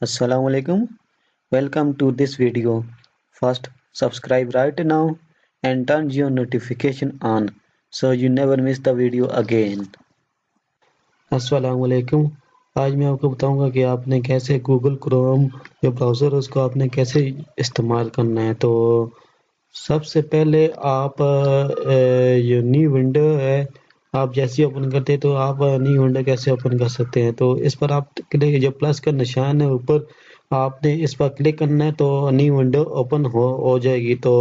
Assalamu alaikum. Welcome to this video. First, subscribe right now and turn your notification on so you never miss the video again. السلام علیکم. آج میں آپ کو بتاؤں گا کہ آپ نے کیسے گوگل کروم جو براؤزر ہے اس کو آپ نے کیسے استعمال کرنا ہے. تو سب سے پہلے آپ یہ نیو ونڈو ہے آپ جیسے اوپن کرتے ہیں تو آپ نیو ونڈو کیسے اوپن کر سکتے ہیں. تو اس پر آپ کلک جو پلس کا نشان ہے اوپر آپ نے اس پر کلک کرنا ہے تو نیو ونڈو اوپن ہو جائے گی. تو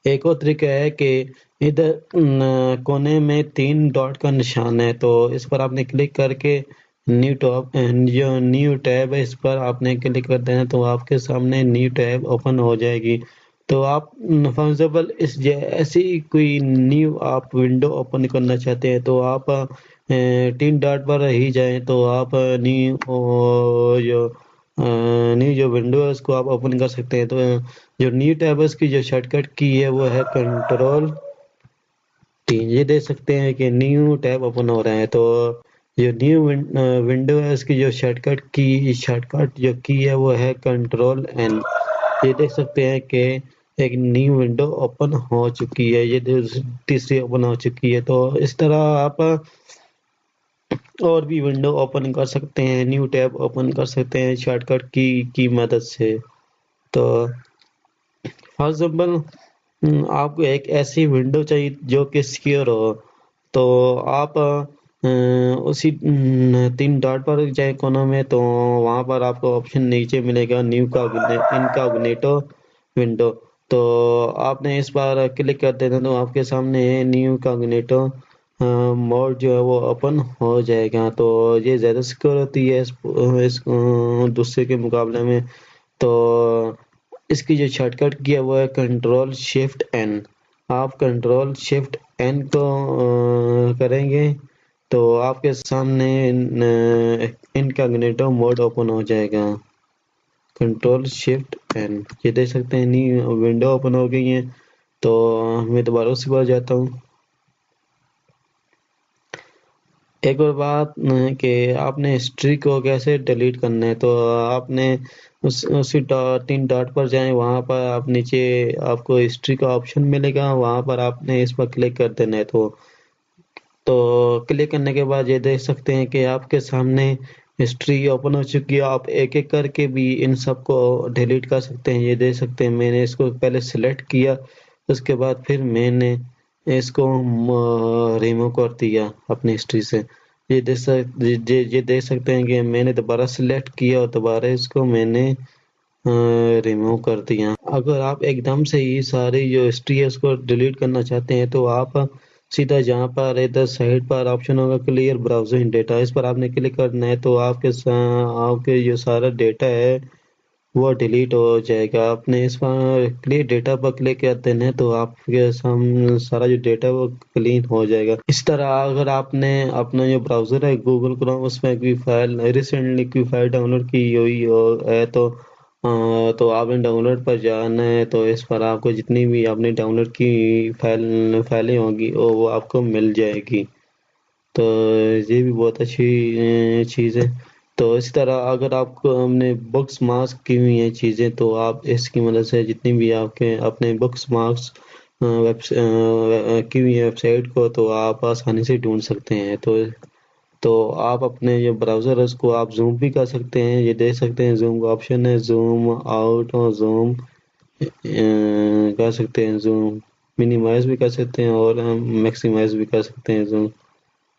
ایک اور طریقہ ہے کہ ادھر کونے میں 3 ڈاٹ کا نشان ہے تو اس پر آپ نے کلک کر کے جو نیو ٹیب ہے اس پر آپ نے کلک کر دینا تو آپ کے سامنے نیو ٹیب اوپن ہو جائے گی. تو آپ فار ایگزامپل ایسی کوئی نیو آپ ونڈو اوپن کرنا چاہتے ہیں تو آپ 3 ڈاٹ پر ہی جائیں تو آپ نیو جو ونڈو ہے اس کو آپ اوپن کر سکتے ہیں. تو جو نیو ٹیب ہے اس کی جو شارٹ کٹ کی ہے وہ ہے کنٹرول ٹی. یہ دیکھ سکتے ہیں کہ نیو ٹیب اوپن ہو رہا ہے. تو جو نیو ونڈو ہے اس کی جو شارٹ کٹ جو کی ہے وہ ہے کنٹرول این. یہ دیکھ سکتے ہیں کہ ایک نیو ونڈو اوپن ہو چکی ہے, یہ تیسری اوپن ہو چکی ہے. تو اس طرح آپ اور بھی ونڈو اوپن کر سکتے ہیں, نیو ٹیب اوپن کر سکتے ہیں شارٹ کٹ کی مدد سے. تو فار ایگزامپل آپ کو ایک ایسی ونڈو چاہیے جو کہ سیکیور ہو تو آپ اسی 3 ڈاٹ پر جائیں کونوں میں تو وہاں پر آپ کو آپشن نیچے ملے گا نیو کا انکاگنیٹو ونڈو. تو آپ نے اس پر کلک کر دینا تو آپ کے سامنے نیو انکاگنیٹو موڈ جو ہے وہ اوپن ہو جائے گا. تو یہ زیادہ سیکیور ہوتی ہے اس دوسرے کے مقابلے میں. تو اس کی جو شارٹ کٹ کیا وہ ہے کنٹرول شفٹ این. آپ کنٹرول شفٹ این کو کریں گے تو آپ کے سامنے انکاگنیٹو موڈ اوپن ہو جائے گا. کنٹرول شفٹ این, یہ دیکھ سکتے ہیں نیو ونڈو اوپن ہو گئی ہیں. تو میں دوبارہ اسی پر جاتا ہوں. ایک اور بات کہ آپ نے ہسٹری کو کیسے ڈیلیٹ کرنا ہے. تو آپ نے اسی 3 ڈاٹ پر جائیں, وہاں پر آپ نیچے آپ کو ہسٹری کا آپشن ملے گا, وہاں پر آپ نے اس پر کلک کر دینا ہے. تو کلک کرنے کے بعد یہ دیکھ سکتے ہیں کہ آپ کے سامنے ہسٹری اوپن ہو چکی ہے. آپ ایک ایک کر کے بھی ان سب کو ڈیلیٹ کر سکتے ہیں. یہ دیکھ سکتے ہیں میں نے اس کو پہلے سلیکٹ کیا, اس کے بعد پھر میں نے اس کو ریموو کر دیا اپنی ہسٹری سے. یہ دیکھ سکتے ہیں کہ میں نے دوبارہ سلیکٹ کیا اور دوبارہ اس کو میں نے ریموو کر دیا. اگر آپ ایک دم سے ہی ساری جو ہسٹری ہے اس کو ڈیلیٹ کرنا چاہتے ہیں تو آپ سیدھا جہاں پر ادھر سائڈ پر آپشن ہوگا کلیئر براؤزنگ ڈیٹا, اس پر آپ نے کلک کرنا ہے تو آپ کے جو سارا ڈیٹا ہے وہ ڈیلیٹ ہو جائے گا. آپ نے اس پر کلیئر ڈیٹا پر کلک کر دینا ہے تو آپ کے سارا جو ڈیٹا وہ کلین ہو جائے گا. اس طرح اگر آپ نے اپنا جو براؤزر ہے گوگل کروم اس میں کوئی فائل ریسنٹلی کوئی فائل ڈاؤن لوڈ کی ہوئی ہے تو آپ نے ڈاؤن لوڈ پر جانا ہے تو اس پر آپ کو جتنی بھی آپ نے ڈاؤن لوڈ کی فائلیں ہوں گی وہ آپ کو مل جائے گی. تو یہ بھی بہت اچھی چیز ہے. تو اس طرح اگر آپ کو ہم نے بکس مارکس کی ہوئی ہیں چیزیں تو آپ اس کی مدد سے جتنی بھی آپ کے اپنے بکس مارکس کی ہوئی ویب سائٹ کو تو آپ آسانی سے ڈھونڈ سکتے ہیں. تو آپ اپنے جو براؤزر ہے اس کو آپ زوم بھی کر سکتے ہیں. یہ دیکھ سکتے ہیں زوم کا آپشن ہے, زوم آؤٹ اور زوم کر سکتے ہیں, زوم منیمائز بھی کر سکتے ہیں اور ہم میکسیمائز بھی کر سکتے ہیں زوم.